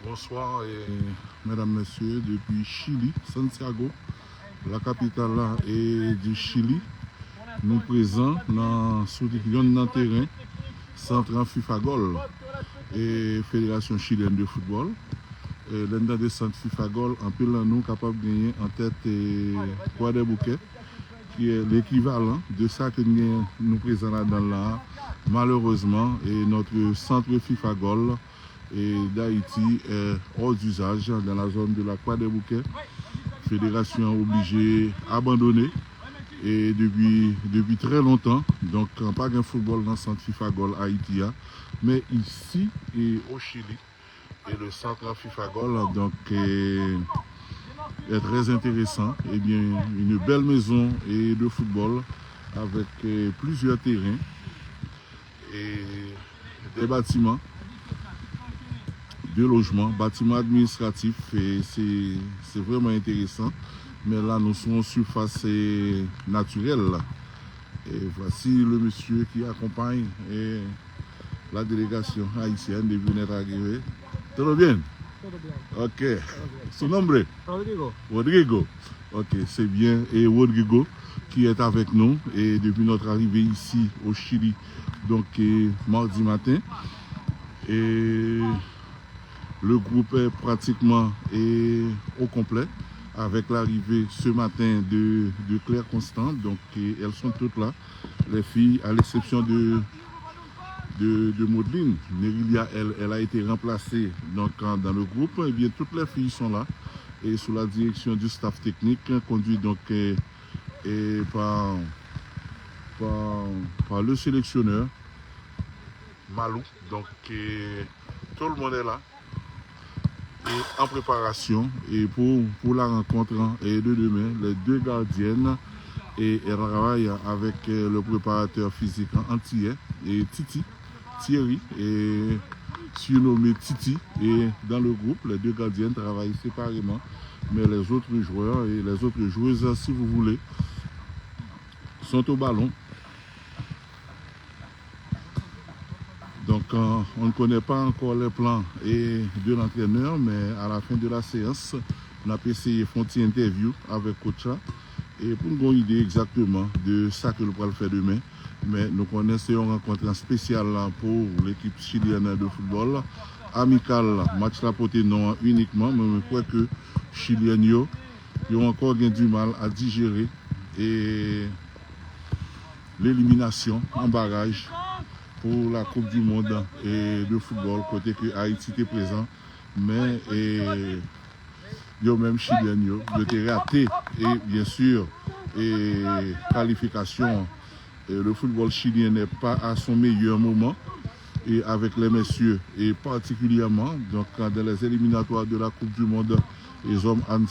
Bonsoir et mesdames, messieurs, depuis Chili, Santiago, la capitale du Chili, nous présents dans le terrain centre FIFA Gol et Fédération chilienne de football. L'un des centres FIFA Gol, en plus nous capables de gagner en tête Croix des Bouquets, qui est l'équivalent de ça que nous présentons là-dedans. Malheureusement, et notre centre FIFA Gol et d'Haïti est hors d'usage dans la zone de la Croix des Bouquets. Fédération obligée d'abandonner et depuis très longtemps. Donc pas de football dans le centre FIFA Gol Haïti, mais ici et au Chili et le centre FIFA Gol donc est très intéressant. Et bien une belle maison et de football avec plusieurs terrains et des bâtiments de logement, bâtiment administratif, et c'est vraiment intéressant. Mais là, nous sommes en surface naturelle. Et voici le monsieur qui accompagne la délégation haïtienne de venir arriver. Tout bien? Todo bien. Ok. Son nombre? Rodrigo. Rodrigo. Ok, c'est bien. Et Rodrigo qui est avec nous et depuis notre arrivée ici au Chili, donc mardi matin. Et le groupe est pratiquement au complet avec l'arrivée ce matin de Claire Constant. Donc elles sont toutes là, les filles, à l'exception de Maudeline. Nerilia, elle a été remplacée donc, dans le groupe. Et bien toutes les filles sont là et sous la direction du staff technique conduit donc par le sélectionneur Malou. Donc tout le monde est là. Et en préparation et pour la rencontre de demain, les deux gardiennes et elles travaillent avec le préparateur physique antillais et Thierry et surnommé Titi. Et dans le groupe, les deux gardiennes travaillent séparément, mais les autres joueurs et les autres joueuses, si vous voulez, sont au ballon. Donc on ne connaît pas encore les plans de l'entraîneur, mais à la fin de la séance, on a essayé de faire une interview avec Coach et pour nous donner une idée exactement de ça que nous allons faire demain. Mais nous connaissons une rencontre spéciale pour l'équipe chilienne de football. Amical, match la portée non uniquement, mais je crois que les Chiliens ont encore du mal à digérer l'élimination en barrage pour la Coupe du Monde de football, côté que Haïti était présent, mais même Chilien, ils étaient ratés et bien sûr, qualification, le football chilien n'est pas à son meilleur moment et avec les messieurs et particulièrement donc dans les éliminatoires de la Coupe du Monde et zone am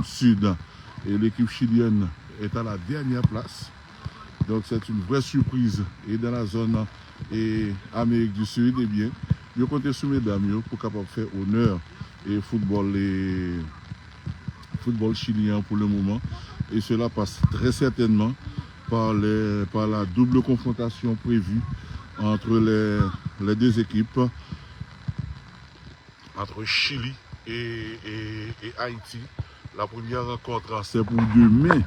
sud et l'équipe chilienne est à la dernière place. Donc c'est une vraie surprise et dans la zone et Amérique du Sud, eh bien, je compte sur mesdames pour capable faire honneur et football chilien pour le moment. Et cela passe très certainement par la double confrontation prévue entre les deux équipes, entre Chili et Haïti. La première rencontre, c'est pour demain.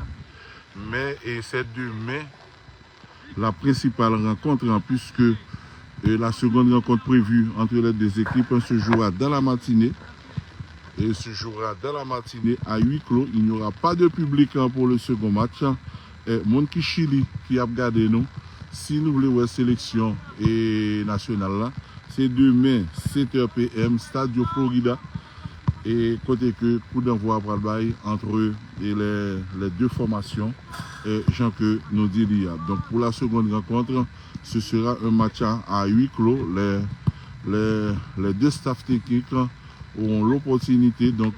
Mais c'est demain la principale rencontre, puisque la seconde rencontre prévue entre les deux équipes se jouera dans la matinée. Et se jouera dans la matinée à huis clos. Il n'y aura pas de public pour le second match. Mon qui Chili qui a regardé nous, si nous voulons la sélection nationale, c'est demain 7h PM, Stadio Florida. Et côté que coup d'envoi pour le bail entre les deux formations, Jean que nous dit il y a. Donc pour la seconde rencontre, ce sera un match à huis clos. Les deux staffs techniques auront l'opportunité donc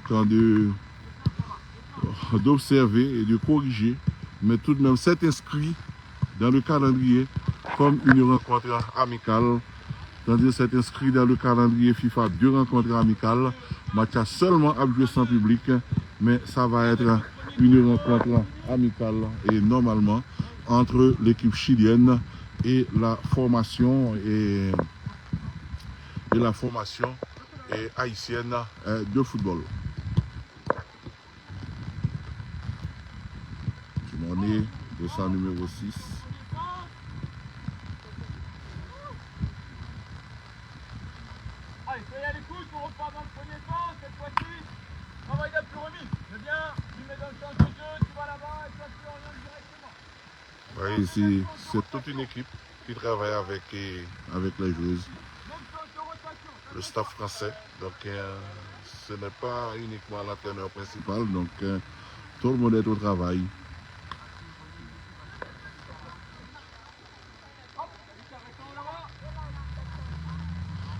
d'observer et de corriger, mais tout de même c'est inscrit dans le calendrier comme une rencontre amicale. Tandis que c'est inscrit dans le calendrier FIFA 2 rencontres amicales. Match a seulement à jouer sans public, mais ça va être une rencontre amicale et normalement entre l'équipe chilienne et la formation haïtienne de football. Tu m'en es de sa numéro 6. Allez, soyez à l'écoute, on repart dans le premier temps, cette fois-ci, travail d'appui remis. C'est bien, tu mets dans le champ de jeu, tu vas là-bas et tu orientes directement. Oui, ici, c'est toute une équipe qui travaille avec les joueuses, le staff français. Donc, ce n'est pas uniquement l'entraîneur principal, donc tout le monde est au travail.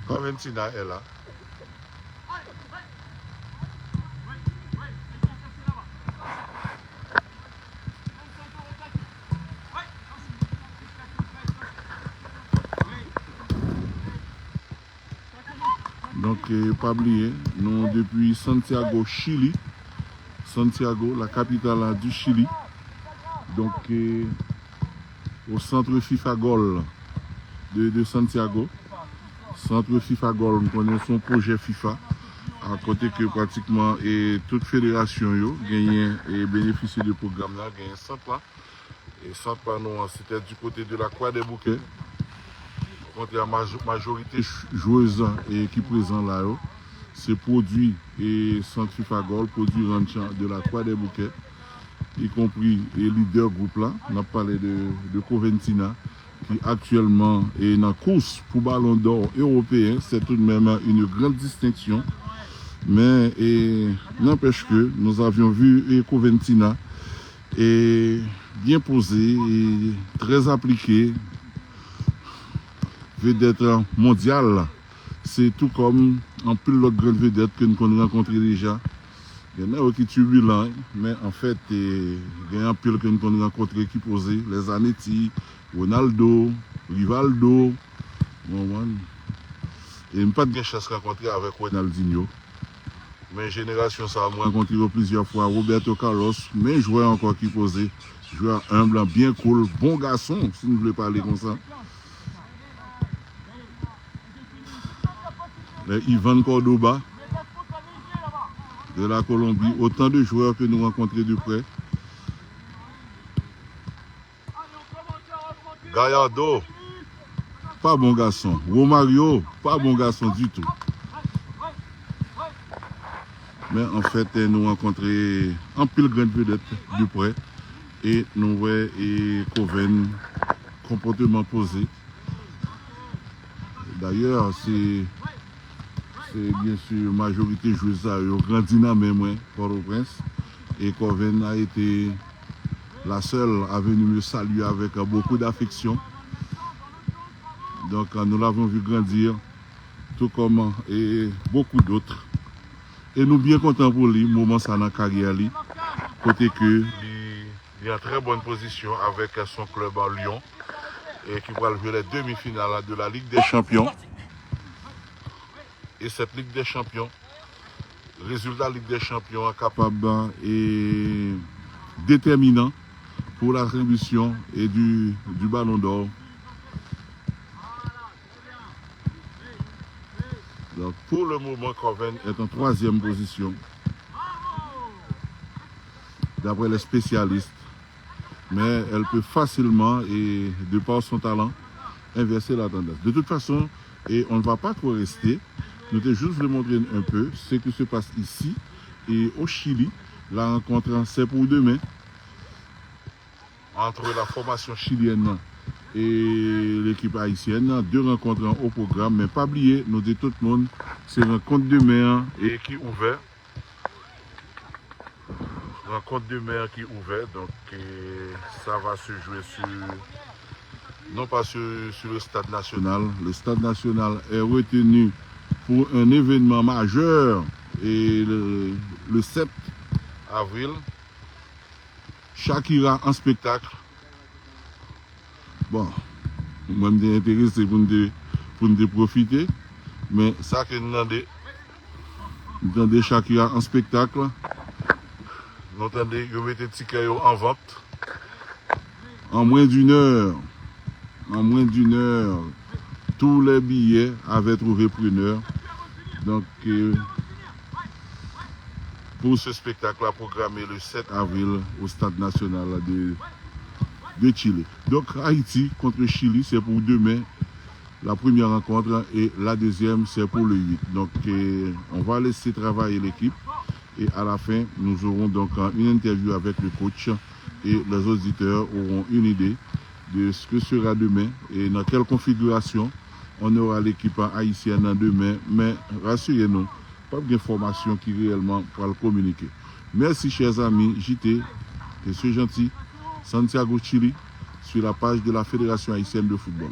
Coventina est là. Donc, pas oublier, nous depuis Santiago, Chili, Santiago, la capitale du Chili, donc au centre FIFA Gol de Santiago. Centre FIFA Gol, nous connaissons son projet FIFA, à côté que pratiquement toute fédération gagne et bénéficie du programme là, gagne 100 pas. Et 100 pas, c'était du côté de la Croix des Bouquets. Contre la majorité joueuse qui présente là, c'est produit et Centre FIFA Gol, produit de la Croix des Bouquets, y compris les leaders groupe là. On a parlé de Coventina, qui actuellement est en course pour Ballon d'Or européen. C'est tout de même une grande distinction. Mais n'empêche que nous avions vu Coventina bien posé et très appliqué. Vedette mondiale, c'est tout comme en plus l'autre grande vedette que nous avons rencontré déjà. Il y en a qui sont turbulents, mais en fait, il y a un pile que nous avons rencontré qui posait les Zanetti, Ronaldo, Rivaldo. Et je n'ai pas de chance de rencontrer avec Ronaldinho. Mais génération, ça a rencontré plusieurs fois Roberto Carlos, mais joueur encore qui posait. Joueur humble, bien cool, bon garçon, si vous voulez parler comme ça. Ivan Cordoba de la Colombie, autant de joueurs que nous rencontrons de près. Gallardo, pas bon garçon. Romario, pas bon garçon du tout. Mais en fait, nous rencontrons un pile grande vedette de près et nous voyons Coven, comportement posé. D'ailleurs, c'est bien sûr majorité joueuse à grand dynamisme pour le Prince. Et Coven a été la seule à venir me saluer avec beaucoup d'affection. Donc nous l'avons vu grandir, tout comme beaucoup d'autres. Et nous bien contents pour lui, moment ça dans la carrière, côté que il est en très bonne position avec son club à Lyon et qui va jouer les demi-finales de la Ligue des Champions. Et cette Ligue des Champions, résultat Ligue des Champions capable et déterminant pour l'attribution et du Ballon d'Or. Donc pour le moment, Coven est en 3e position, d'après les spécialistes. Mais elle peut facilement, et de par son talent, inverser la tendance. De toute façon, et on ne va pas trop rester. Nous te juste vous montrer un peu ce qui se passe ici et au Chili. La rencontre, c'est pour demain entre la formation chilienne et l'équipe haïtienne. 2 rencontres au programme, mais pas oublier, nous dit tout le monde, c'est rencontre demain et qui est ouvert. Rencontre demain qui est ouvert, donc ça va se jouer non pas sur le stade national. Le stade national est retenu pour un événement majeur et le 7 avril Shakira en spectacle. Bon, moi je suis intéressé pour nous profiter. Mais ça que nous entendons Shakira en spectacle. Nous entendons qu'ils mettent des tickets en vente. En moins d'une heure, tous les billets avaient trouvé preneur. Donc, pour ce spectacle programmé le 7 avril au Stade national de Chili. Donc, Haïti contre Chili, c'est pour demain la première rencontre et la deuxième, c'est pour le 8. Donc, on va laisser travailler l'équipe et à la fin, nous aurons donc une interview avec le coach et les auditeurs auront une idée de ce que sera demain et dans quelle configuration on aura l'équipe haïtienne demain. Mais rassurez-nous, pas d'informations qui réellement pour le communiquer. Merci chers amis, JT, et ce gentil, Santiago Chili, sur la page de la Fédération haïtienne de football.